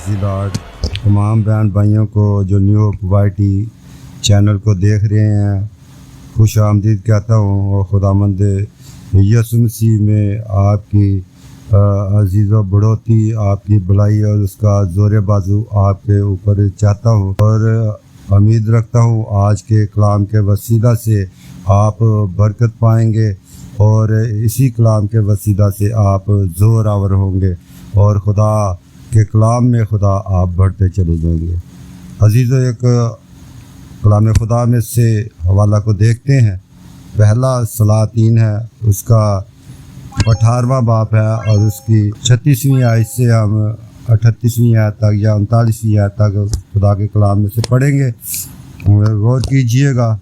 Praise the Lord. तमाम बहन भाइयों को जो न्यू होप वाईटी चैनल को देख रहे हैं, खुश आमदीद कहता हूँ और खुदामंद यीशु मसीह में आपकी अजीज़ व बढ़ोतरी, आपकी भलाई और उसका ज़ोर बाजू आपके ऊपर चाहता हूँ और उम्मीद रखता हूँ आज के कलाम के वसीला से आप बरकत पाएंगे और इसी कलाम के वसीला से आप ज़ोर आवर होंगे और खुदा के कलाम में खुदा आप बढ़ते चले जाएंगे। अजीज़ों, एक कलाम खुदा में से हवाला को देखते हैं। पहला सलातीन है, उसका 18वां बाप है और उसकी 36वीं आयत से हम 38वीं आयत तक या 39वीं आयत तक खुदा के कलाम में से पढ़ेंगे। गौर कीजिएगा।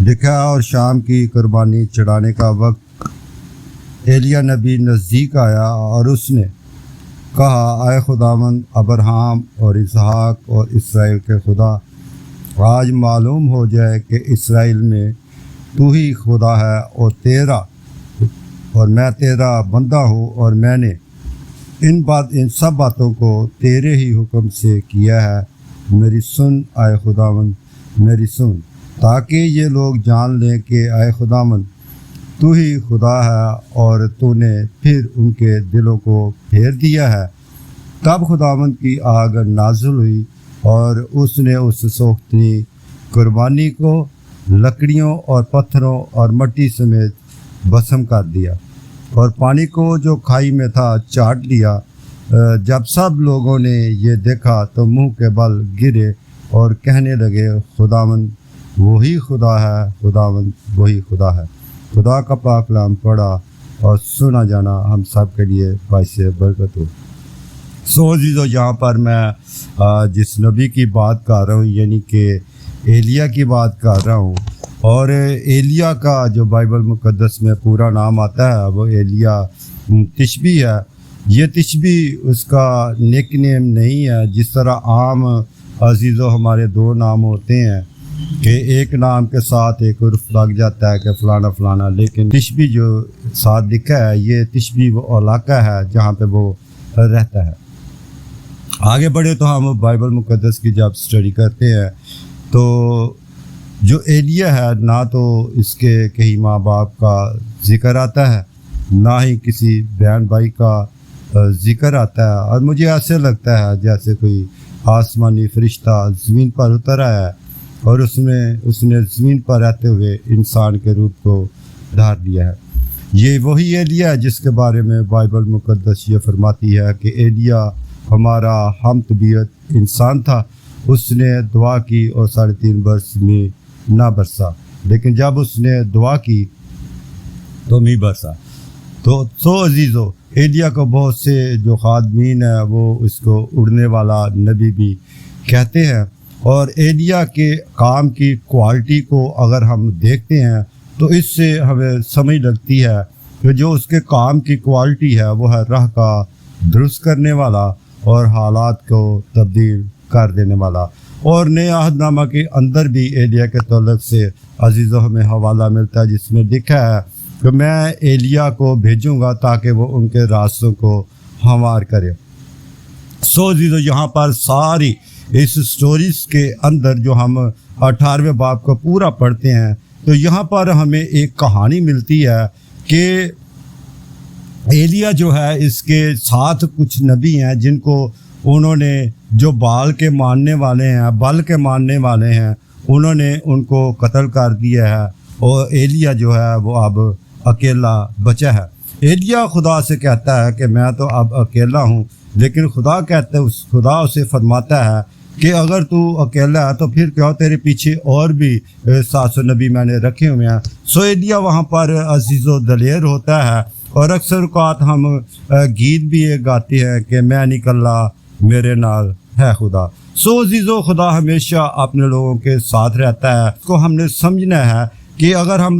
लिखा और शाम की कुर्बानी चढ़ाने का वक्त एलिया नबी नज़दीक आया और उसने कहा, आए खुदावंद अब्राहम और इसहाक और इसराइल के खुदा, आज मालूम हो जाए कि इसराइल में तू ही खुदा है और मैं तेरा बंदा हूँ और मैंने इन सब बातों को तेरे ही हुक्म से किया है। मेरी सुन आए खुदावंद, मेरी सुन, ताकि ये लोग जान लें कि आए खुदावंद तू ही खुदा है और तूने फिर उनके दिलों को फेर दिया है। तब खुदावंद की आग नाज़िल हुई और उसने उस सोख्तनी कुर्बानी को लकड़ियों और पत्थरों और मिट्टी समेत भस्म कर दिया और पानी को जो खाई में था चाट लिया। जब सब लोगों ने ये देखा तो मुंह के बल गिरे और कहने लगे, खुदावंद वही खुदा है, खुदावंद वही खुदा है। खुदा का पाक कलाम पढ़ा और सुना जाना हम सब के लिए बाइस बरकत हो। जीजो, यहाँ पर मैं जिस नबी की बात कर रहा हूँ यानी कि एलिया की बात कर रहा हूँ और एलिया का जो बाइबल मुकद्दस में पूरा नाम आता है वो एलिया तिशबी है। ये तिशबी उसका निकनेम नहीं है। जिस तरह आम अजीज़ो हमारे दो नाम होते हैं कि एक नाम के साथ एक उर्फ लग जाता है कि फ़लाना फ़लाना, लेकिन तिशबी जो साथ लिखा है ये तिशबी वो इलाका है जहाँ पे वो रहता है। आगे बढ़े तो हम बाइबल मुकद्दस की जब स्टडी करते हैं तो जो एलिया है ना तो इसके कहीं माँ बाप का जिक्र आता है ना ही किसी बहन भाई का जिक्र आता है और मुझे ऐसे लगता है जैसे कोई आसमानी फरिश्ता ज़मीन पर उतर आया है और उसने ज़मीन पर रहते हुए इंसान के रूप को धार लिया है। ये वही एलिया है जिसके बारे में बाइबल मुकद्दस ये फरमाती है कि एलिया हमारा हम तबीयत इंसान था। उसने दुआ की और 3.5 वर्ष में ना बरसा, लेकिन जब उसने दुआ की तो मी बरसा। तो अजीज़ो, एलिया को बहुत से जो खादमीन है वो इसको उड़ने वाला नबी भी कहते हैं और एलिया के काम की क्वालिटी को अगर हम देखते हैं तो इससे हमें समझ लगती है कि जो उसके काम की क्वालिटी है वो है राह का दुरुस्त करने वाला और हालात को तब्दील कर देने वाला। और नए अहदनामा के अंदर भी एलिया के तल्लुक़ से अजीज़ों हमें हवाला मिलता है जिसमें लिखा है कि मैं एलिया को भेजूँगा ताकि वो उनके रास्तों को हमवार करे। अजीज़ों, यहाँ पर सारी इस स्टोरीज़ के अंदर जो हम 18वें बाब को पूरा पढ़ते हैं तो यहाँ पर हमें एक कहानी मिलती है कि एलिया जो है इसके साथ कुछ नबी हैं जिनको उन्होंने जो बल के मानने वाले हैं उन्होंने उनको कत्ल कर दिया है और एलिया जो है वो अब अकेला बचा है। एलिया खुदा से कहता है कि मैं तो अब अकेला हूँ, लेकिन खुदा उसे फरमाता है कि अगर तू अकेला है तो फिर क्या, तेरे पीछे और भी 700 नबी मैंने रखे हुए हैं। सो एलिया वहाँ पर अजीज़ो दलेर होता है और अक्सर औक़ात हम गीत भी ये गाते हैं कि मैं निकला मेरे नाल है खुदा। सो अजीज़ो, खुदा हमेशा अपने लोगों के साथ रहता है। को हमने समझना है कि अगर हम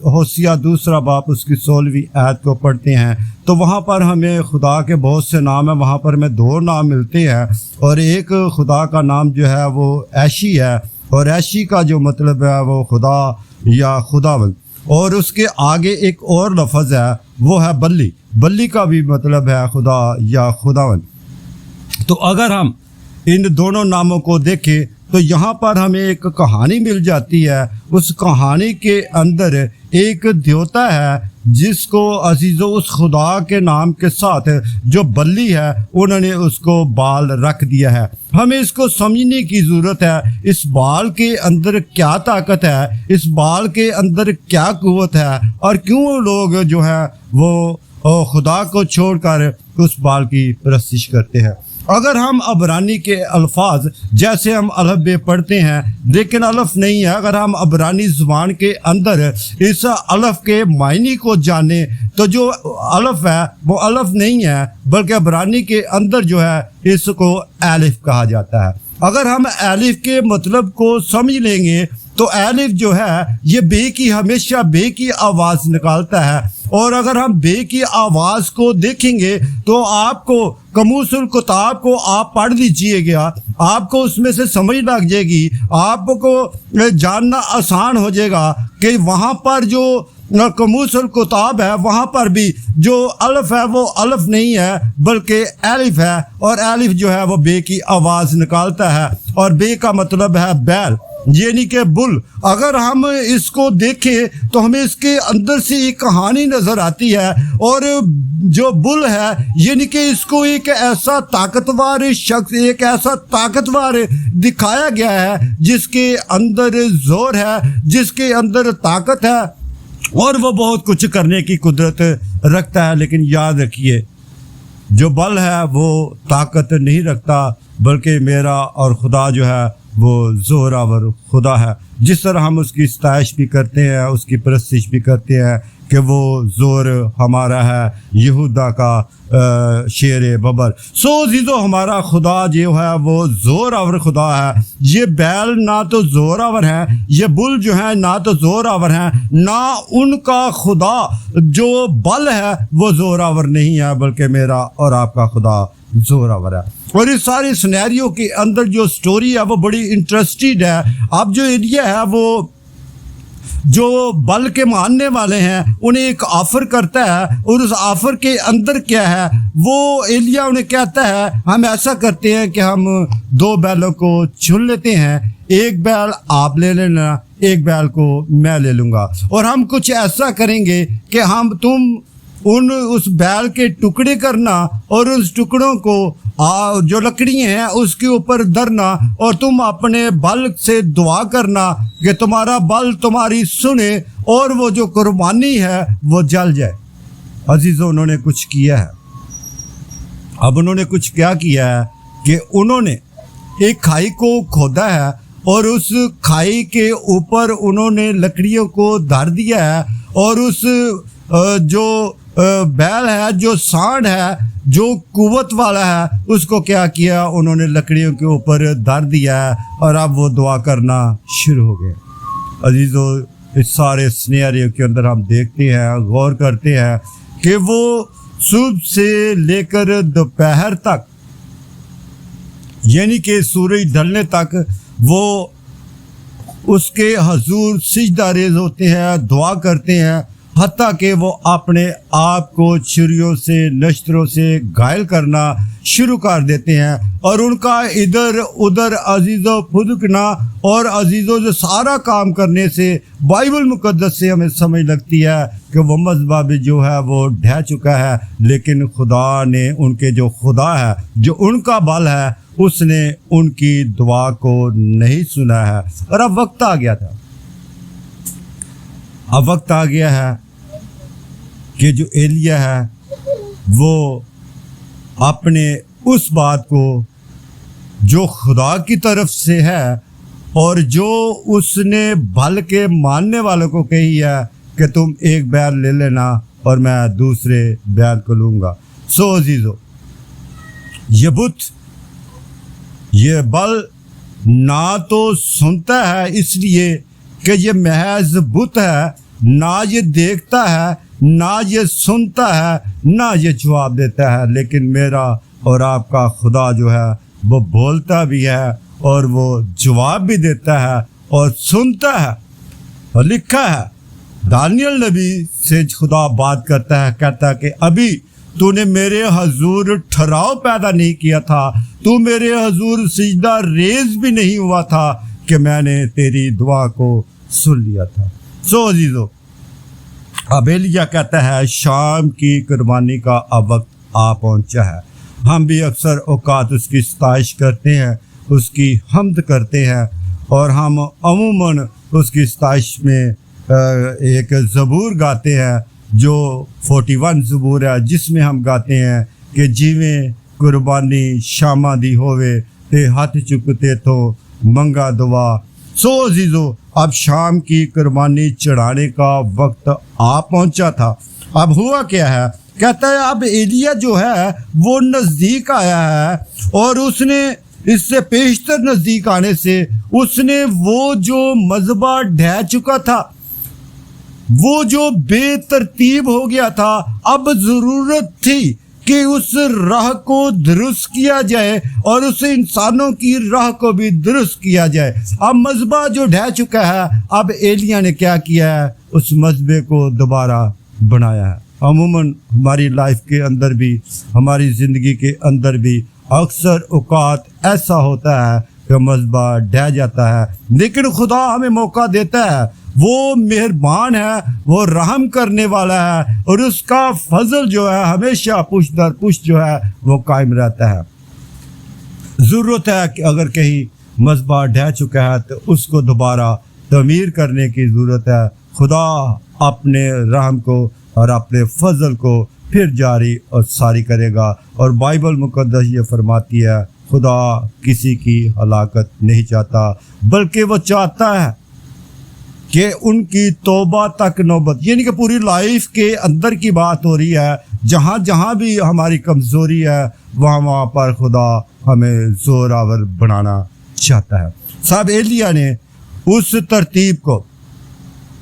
होशिया 2 बाब उसकी 16वीं आयत को पढ़ते हैं तो वहाँ पर हमें खुदा के बहुत से नाम हैं। वहाँ पर हमें 2 नाम मिलते हैं और एक खुदा का नाम जो है वो ऐशी है और ऐशी का जो मतलब है वो खुदा या खुदावंद, और उसके आगे एक और लफ्ज़ है वो है बल्ली। बल्ली का भी मतलब है खुदा या खुदावंद। तो अगर हम इन दोनों नामों को देखें तो यहाँ पर हमें एक कहानी मिल जाती है। उस कहानी के अंदर एक देवता है जिसको अजीज़ों उस खुदा के नाम के साथ जो बल्ली है उन्होंने उसको बाल रख दिया है। हमें इसको समझने की ज़रूरत है, इस बाल के अंदर क्या ताकत है, इस बाल के अंदर क्या कुव्वत है और क्यों लोग जो है वो खुदा को छोड़कर उस बाल की परस्तिश करते हैं। अगर हम अबरानी के अल्फाज जैसे हम अलफ बे पढ़ते हैं लेकिन अलफ नहीं है, अगर हम अबरानी ज़ुबान के अंदर इस अलफ के मायने को जाने तो जो अलफ है वो अलफ नहीं है बल्कि अबरानी के अंदर जो है इसको एलिफ कहा जाता है। अगर हम एलिफ के मतलब को समझ लेंगे तो एलिफ जो है ये बे की हमेशा बे की आवाज़ निकालता है। और अगर हम बे की आवाज़ को देखेंगे तो आपको कमूसुल कुताब को आप पढ़ लीजिएगा, आपको उसमें से समझ लग जाएगी, आपको जानना आसान हो जाएगा कि वहाँ पर जो कमूसुल कुताब है वहाँ पर भी जो अल्फ है वो अल्फ नहीं है बल्कि एलिफ है और एलिफ जो है वो बे की आवाज़ निकालता है और बे का मतलब है बैल यानी कि बुल। अगर हम इसको देखें तो हमें इसके अंदर से एक कहानी नज़र आती है और जो बुल है यानी कि इसको एक ऐसा ताकतवर शख्स, एक ऐसा ताकतवर दिखाया गया है जिसके अंदर जोर है, जिसके अंदर ताकत है और वो बहुत कुछ करने की कुदरत रखता है। लेकिन याद रखिए जो बल है वो ताकत नहीं रखता बल्कि मेरा और खुदा जो है वो ज़ोरावर खुदा है। जिस तरह हम उसकी सताइश भी करते हैं, उसकी परस्तिश भी करते हैं कि वो ज़ोर हमारा है, यहूदा का शेर बबर। सो जीजो हमारा खुदा जो है वो ज़ोरावर खुदा है। ये बैल ना तो ज़ोरावर है, ये बुल जो है ना तो ज़ोरावर है, ना उनका खुदा जो बल है वो ज़ोरावर नहीं है बल्कि मेरा और आपका खुदा ज़ोरावर है। और इस सारे सिनेरियो के अंदर जो स्टोरी है वो बड़ी इंटरेस्टेड है। अब जो एरिया है वो जो बल के मानने वाले हैं उन्हें एक ऑफर करता है और उस ऑफर के अंदर क्या है वो एलिया उन्हें कहता है हम ऐसा करते हैं कि हम 2 बैलों को चुन लेते हैं, एक बैल आप ले लेना, एक बैल को मैं ले लूँगा और हम कुछ ऐसा करेंगे कि हम तुम उस बैल के टुकड़े करना और उस टुकड़ों को जो लकड़ियाँ हैं उसके ऊपर धरना और तुम अपने बल से दुआ करना कि तुम्हारा बल तुम्हारी सुने और वो जो कुर्बानी है वो जल जाए। अजीज़ों उन्होंने कुछ किया है। अब उन्होंने कुछ क्या किया है कि उन्होंने एक खाई को खोदा है और उस खाई के ऊपर उन्होंने लकड़ियों को धर दिया है और उस जो बैल है, जो सांड है, जो कुव्वत वाला है, उसको क्या किया उन्होंने लकड़ियों के ऊपर धर दिया है और अब वो दुआ करना शुरू हो गए। अजीज़ों इस सारे सिनेरियो के अंदर हम देखते हैं, गौर करते हैं कि वो सुबह से लेकर दोपहर तक यानी कि सूरज ढलने तक वो उसके हजूर सिजदा रेज़ होते हैं, दुआ करते हैं, हत्ता कि वो अपने आप को छुरियों से नश्तरों से घायल करना शुरू कर देते हैं और उनका इधर उधर अजीज़ों फुदकना और अजीज़ों जो सारा काम करने से बाइबल मुकद्दस से हमें समझ लगती है कि वो मज़हबा भी जो है वो ढह चुका है। लेकिन खुदा ने उनके जो खुदा है, जो उनका बल है, उसने उनकी दुआ को नहीं सुना है। और अब वक्त आ गया था, अब वक्त आ गया है कि जो एलिया है वो अपने उस बात को जो खुदा की तरफ से है और जो उसने भल के मानने वालों को कही है कि तुम एक बैल ले लेना और मैं दूसरे बैल को लूँगा। सो अजीज़ों ये बुत, ये बल ना तो सुनता है इसलिए कि ये महज बुत है, ना ये देखता है, ना ये सुनता है, ना ये जवाब देता है, लेकिन मेरा और आपका खुदा जो है वो बोलता भी है और वो जवाब भी देता है और सुनता है। और लिखा है दानियल नबी से खुदा बात करता है, कहता है कि अभी तूने मेरे हजूर ठहराव पैदा नहीं किया था, तू मेरे हजूर सिजदा रेज भी नहीं हुआ था कि मैंने तेरी दुआ को सुन लिया था। सो अजीजो, अब एलिया कहता है शाम की कुर्बानी का अब वक्त आ पहुंचा है। हम भी अक्सर औकात उसकी सताइश करते हैं, उसकी हम्द करते हैं, और हम अमूमन उसकी सताइश में एक ज़बूर गाते हैं जो 41 ज़बूर है, जिसमें हम गाते हैं कि जिवें कुर्बानी शामा दी होवे ते हाथ चुकते तो मंगा दुआ। सो अजीज़ो, अब शाम की कुर्बानी चढ़ाने का वक्त आ पहुंचा था। अब हुआ क्या है, कहता है अब एलिया जो है वो नज़दीक आया है, और उसने इससे पेशतर नज़दीक आने से उसने वो जो मज़बा ढह चुका था, वो जो बेतरतीब हो गया था, अब ज़रूरत थी कि उस राह को दुरुस्त किया जाए और उस इंसानों की राह को भी दुरुस्त किया जाए। अब मज़बा जो ढह चुका है, अब एलिया ने क्या किया है, उस मज़बे को दोबारा बनाया है। अमूमन हमारी लाइफ के अंदर भी, हमारी ज़िंदगी के अंदर भी अक्सर औकात ऐसा होता है कि मज़बा ढह जाता है, लेकिन खुदा हमें मौका देता है। वो मेहरबान है, वो रहम करने वाला है, और उसका फजल जो है हमेशा पुष्ट दर पुष्ट जो है वो कायम रहता है। ज़रूरत है कि अगर कहीं मज़बा ढह चुका है तो उसको दोबारा तमीर करने की ज़रूरत है। खुदा अपने रहम को और अपने फजल को फिर जारी और सारी करेगा। और बाइबल मुकद्दस ये फरमाती है, खुदा किसी की हलाकत नहीं चाहता, बल्कि वो चाहता है कि उनकी तौबा तक नौबत, यानी कि पूरी लाइफ के अंदर की बात हो रही है। जहाँ जहाँ भी हमारी कमज़ोरी है, वहाँ वहाँ पर खुदा हमें ज़ोरावर बनाना चाहता है। साहब एलिया ने उस तरतीब को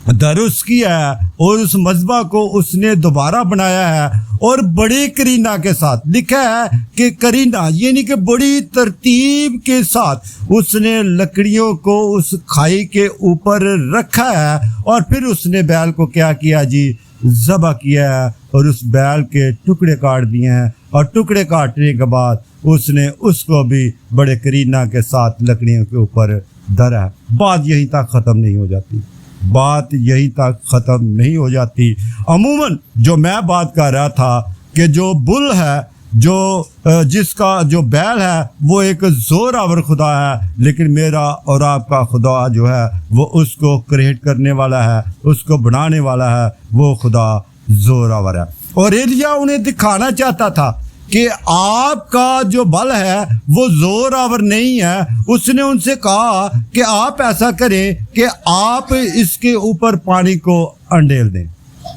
दुरुस्त किया है और उस मज़बा को उसने दोबारा बनाया है, और बड़े करीना के साथ लिखा है कि करीना यानी कि बड़ी तरतीब के साथ उसने लकड़ियों को उस खाई के ऊपर रखा है, और फिर उसने बैल को क्या किया जी, ज़बह किया है, और उस बैल के टुकड़े काट दिए हैं, और टुकड़े काटने के बाद उसने उसको भी बड़े करीना के साथ लकड़ियों के ऊपर धरा है। बात यहीं तक ख़त्म नहीं हो जाती, बात यहीं तक ख़त्म नहीं हो जाती। अमूमन जो मैं बात कर रहा था कि जो बुल है, जो जिसका जो बैल है, वो एक ज़ोरावर खुदा है, लेकिन मेरा और आपका खुदा जो है वो उसको क्रिएट करने वाला है, उसको बनाने वाला है, वो खुदा ज़ोरावर है। और एलिया उन्हें दिखाना चाहता था कि आपका जो बल है वो ज़ोरावर नहीं है। उसने उनसे कहा कि आप ऐसा करें कि आप इसके ऊपर पानी को अंडेल दें।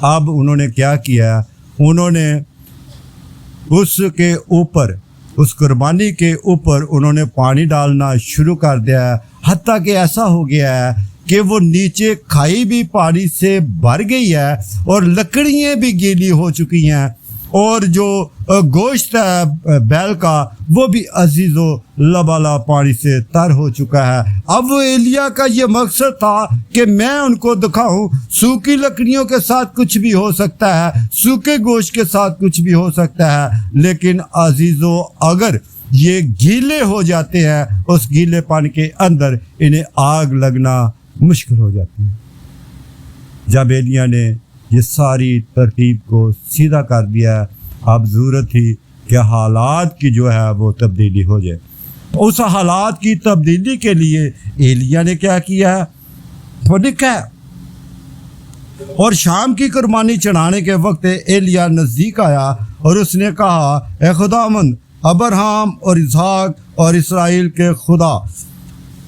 अब उन्होंने क्या किया, उन्होंने उसके ऊपर, उस कुर्बानी के ऊपर उन्होंने पानी डालना शुरू कर दिया है, हत्ता कि ऐसा हो गया है कि वो नीचे खाई भी पानी से भर गई है, और लकड़ियाँ भी गीली हो चुकी हैं, और जो गोश्त है बैल का वो भी अजीज़ो लबाला पानी से तर हो चुका है। अब वो एलिया का ये मकसद था कि मैं उनको दिखाऊं सूखी लकड़ियों के साथ कुछ भी हो सकता है, सूखे गोश्त के साथ कुछ भी हो सकता है, लेकिन अजीज़ो अगर ये गीले हो जाते हैं, उस गीले पानी के अंदर इन्हें आग लगना मुश्किल हो जाती है। जब एलिया ने ये सारी तरतीब को सीधा कर दिया, अब ज़रूरत थी कि हालात की जो है वो तब्दीली हो जाए। उस हालात की तब्दीली के लिए एलिया ने क्या किया, वो लिखा है, और शाम की कुर्बानी चढ़ाने के वक्त एलिया नज़दीक आया और उसने कहा, ए खुदावंद अब्राहम और इसहाक और इसराइल के खुदा,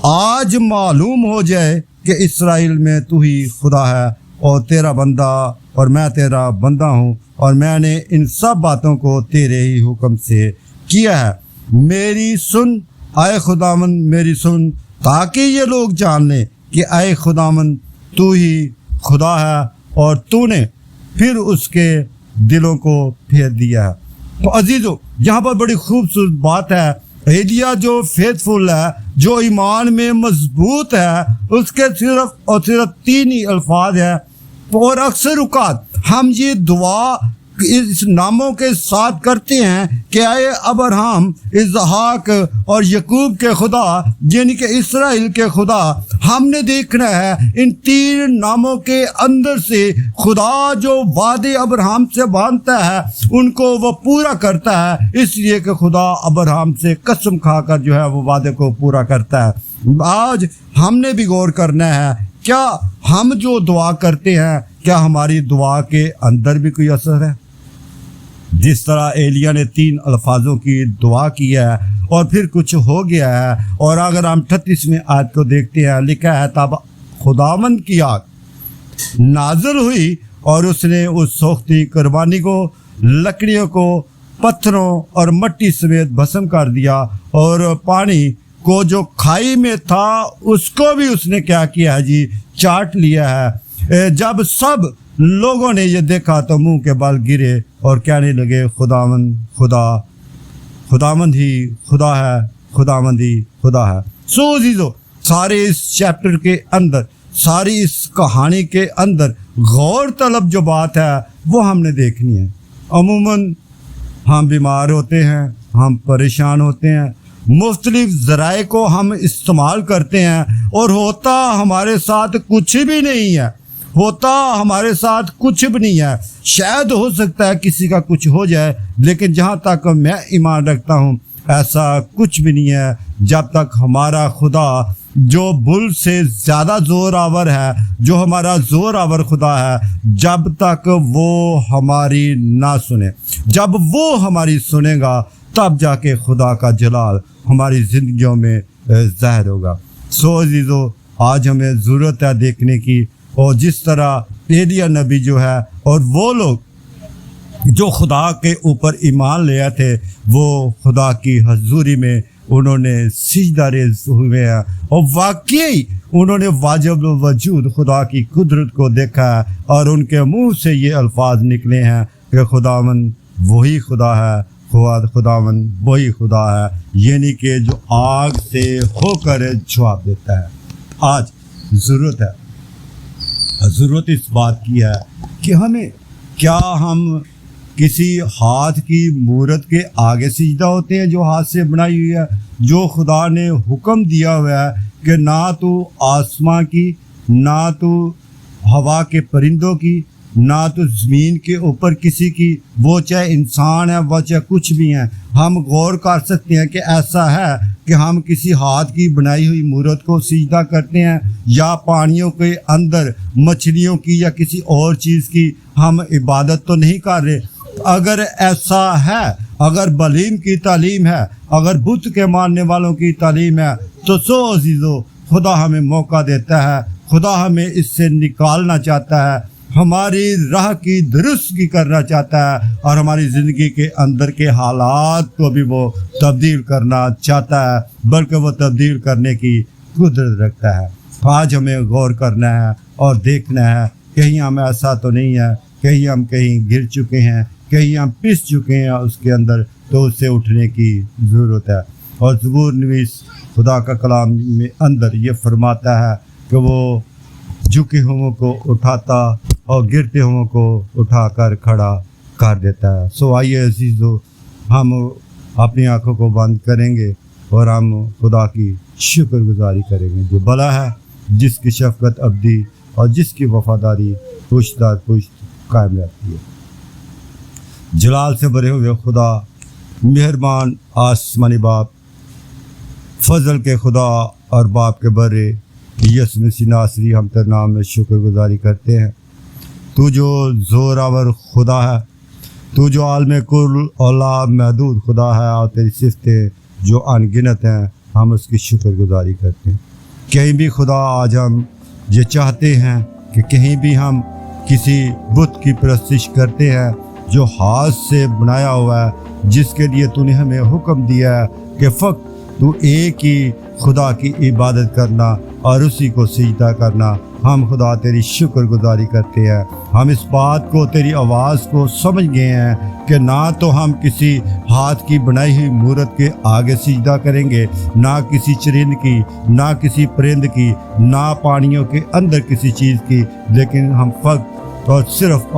आज मालूम हो जाए कि इसराइल में तू ही खुदा है, और तेरा बंदा और मैं तेरा बंदा हूँ, और मैंने इन सब बातों को तेरे ही हुक्म से किया है। मेरी सुन आए खुदावंद, मेरी सुन, ताकि ये लोग जान लें कि आए खुदावंद तू ही खुदा है, और तूने फिर उसके दिलों को फेर दिया है। तो अजीज़ों, यहाँ पर बड़ी खूबसूरत बात है। एलिया जो फेथफुल है, जो ईमान में मजबूत है, उसके सिर्फ और सिर्फ 3 ही अल्फाज है। और अक्सर औकात हम ये दुआ इस नामों के साथ करते हैं कि आए अब्राहम, इसहाक और यकूब के खुदा, यानी कि इस्राएल के खुदा। हमने देखना है इन 3 नामों के अंदर से खुदा जो वादे अब्राहम से बांधता है उनको वो पूरा करता है, इसलिए कि खुदा अब्राहम से कसम खाकर जो है वो वादे को पूरा करता है। आज हमने भी गौर करना है, क्या हम जो दुआ करते हैं क्या हमारी दुआ के अंदर भी कोई असर है? जिस तरह एलिया ने 3 अल्फाजों की दुआ की है और फिर कुछ हो गया है। और अगर हम 38वें आयत को देखते हैं, लिखा है तब खुदावंद की आग नाज़िल हुई और उसने उस सोख्ती कुर्बानी को, लकड़ियों को, पत्थरों और मट्टी समेत भस्म कर दिया, और पानी को जो खाई में था उसको भी उसने क्या किया है जी, चाट लिया है। जब सब लोगों ने ये देखा तो मुंह के बल गिरे और कहने लगे खुदावंद खुदा, खुदावंद ही खुदा है, खुदावंद ही खुदा है। सो जीजो, सारे इस चैप्टर के अंदर, सारी इस कहानी के अंदर गौर तलब जो बात है वो हमने देखनी है। अमूमन हम बीमार होते हैं, हम परेशान होते हैं, मुख्तलिफ ज़राए को हम इस्तेमाल करते हैं और होता हमारे साथ कुछ भी नहीं है, होता हमारे साथ कुछ भी नहीं है। शायद हो सकता है किसी का कुछ हो जाए, लेकिन जहाँ तक मैं ईमान रखता हूँ ऐसा कुछ भी नहीं है जब तक हमारा खुदा जो बुल से ज़्यादा ज़ोरावर है, जो हमारा ज़ोरावर खुदा है, जब तक वो हमारी ना सुने। जब वो हमारी सुनेगा तब जाके खुदा का जलाल हमारी ज़िंदगियों में ज़ाहिर होगा। सो अज़ीज़ो, आज हमें ज़रूरत है देखने की, और जिस तरह एलिया नबी जो है और वो लोग जो खुदा के ऊपर ईमान ले आए थे, वो खुदा की हजूरी में उन्होंने सिजदा रेज़ हुए हैं और वाकई उन्होंने वाजिब वजूद खुदा की कुदरत को देखा है और उनके मुंह से ये अल्फाज निकले हैं कि खुदावंद वही खुदा है, खुदावंद वही खुदा है, यानी कि जो आग से होकर जवाब देता है। आज ज़रूरत है, ज़रूरत इस बात की है कि हमें, क्या हम किसी हाथ की मूरत के आगे सिजदा होते हैं जो हाथ से बनाई हुई है, जो खुदा ने हुक्म दिया हुआ है कि ना तो आसमां की, ना तो हवा के परिंदों की, ना तो ज़मीन के ऊपर किसी की, वो चाहे इंसान है वो चाहे कुछ भी है। हम गौर कर सकते हैं कि ऐसा है कि हम किसी हाथ की बनाई हुई मूरत को सिजदा करते हैं या पानियों के अंदर मछलियों की या किसी और चीज़ की हम इबादत तो नहीं कर रहे। अगर ऐसा है, अगर बलीम की तालीम है, अगर बुत के मानने वालों की तालीम है, तो सो अजीज़ो, खुदा हमें मौका देता है, खुदा हमें इससे निकालना चाहता है, हमारी राह की दुरुस्तगी करना चाहता है और हमारी ज़िंदगी के अंदर के हालात को भी वो तब्दील करना चाहता है, बल्कि वो तब्दील करने की कुदरत रखता है। आज हमें गौर करना है और देखना है, कहीं हम ऐसा तो नहीं है, कहीं हम कहीं गिर चुके हैं, कहीं हम पिस चुके हैं उसके अंदर, तो उससे उठने की ज़रूरत है। और ज़बूर नवीस खुदा का कलाम में अंदर ये फरमाता है कि वो झुके हुओं को उठाता और गिरते हुओं को उठाकर खड़ा कर देता है। सो आइए अजीज़ो, हम अपनी आंखों को बंद करेंगे और हम खुदा की शुक्रगुजारी करेंगे जो भला है, जिसकी शफ़क़त अब्दी और जिसकी वफ़ादारी पुश्त दर पुश्त कायम रहती है। जलाल से भरे हुए खुदा, मेहरबान आसमानी बाप, फजल के खुदा और बाप के बरे यसु मसीह नासरी, हम तेरे नाम में शुक्रगुजारी करते हैं। तू जो ज़ोरावर खुदा है, तू जो आलम कुल औला महदूद खुदा है और तेरी सिफ़तें जो अनगिनत हैं, हम उसकी शुक्रगुजारी करते हैं। कहीं भी खुदा आज हम ये चाहते हैं कि कहीं भी हम किसी बुत की परस्तिश करते हैं जो हाथ से बनाया हुआ है, जिसके लिए तूने हमें हुक्म दिया है कि फ़क्त तू एक ही खुदा की इबादत करना और उसी को सिजदा करना। हम खुदा तेरी शुक्रगुजारी करते हैं। हम इस बात को, तेरी आवाज़ को समझ गए हैं कि ना तो हम किसी हाथ की बनाई हुई मूरत के आगे सिजदा करेंगे, ना किसी चरिंद की, ना किसी परिंद की, ना पानियों के अंदर किसी चीज़ की, लेकिन हम फ़क्त और सिर्फ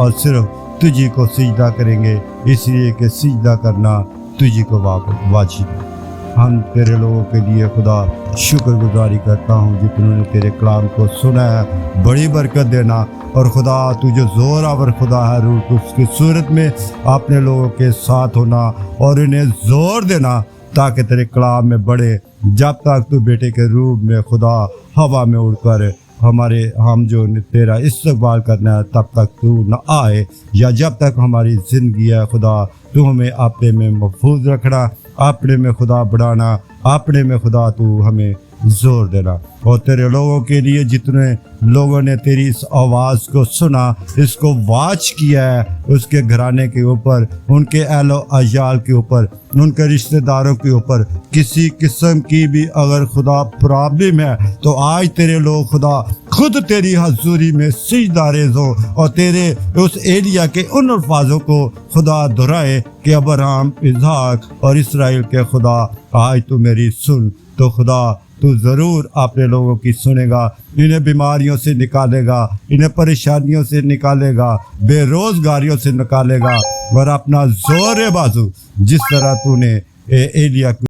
तुझी को सिजदा करेंगे, इसलिए कि सिजदा करना तुझी को वाजिब है। हम तेरे लोगों के लिए खुदा शुक्रगुजारी करता हूँ जितनों ने तेरे कलाम को सुना है, बड़ी बरकत देना। और खुदा तू जो ज़ोरावर खुदा है, रूह उसकी सूरत में अपने लोगों के साथ होना और इन्हें ज़ोर देना ताकि तेरे कलाम में बढ़े। जब तक तू बेटे के रूप में खुदा हवा में उड़कर हम जो तेरा इस्तकबाल करना है तब तक तू न आए, या जब तक हमारी ज़िंदगी है खुदा तू हमें अपने में महफूज रखना, अपने में खुदा बढ़ाना, अपने में खुदा तू हमें जोर देना। और तेरे लोगों के लिए जितने लोगों ने तेरी इस आवाज़ को सुना, इसको वाच किया है, उसके घराने के ऊपर, उनके अहलो अयाल के ऊपर, उनके रिश्तेदारों के ऊपर किसी किस्म की भी अगर खुदा प्रॉब्लम है तो आज तेरे लोग खुदा खुद तेरी हजूरी में सिजदा रेज़ हो और तेरे उस एलिया के उन अल्फाजों को खुदा दोहराए कि अब्राहम, इसहाक और इसराइल के खुदा आज तू मेरी सुन। तो खुदा तू ज़रूर अपने लोगों की सुनेगा, इन्हें बीमारियों से निकालेगा, इन्हें परेशानियों से निकालेगा, बेरोज़गारियों से निकालेगा और अपना ज़ोर बाजू जिस तरह तूने एलिया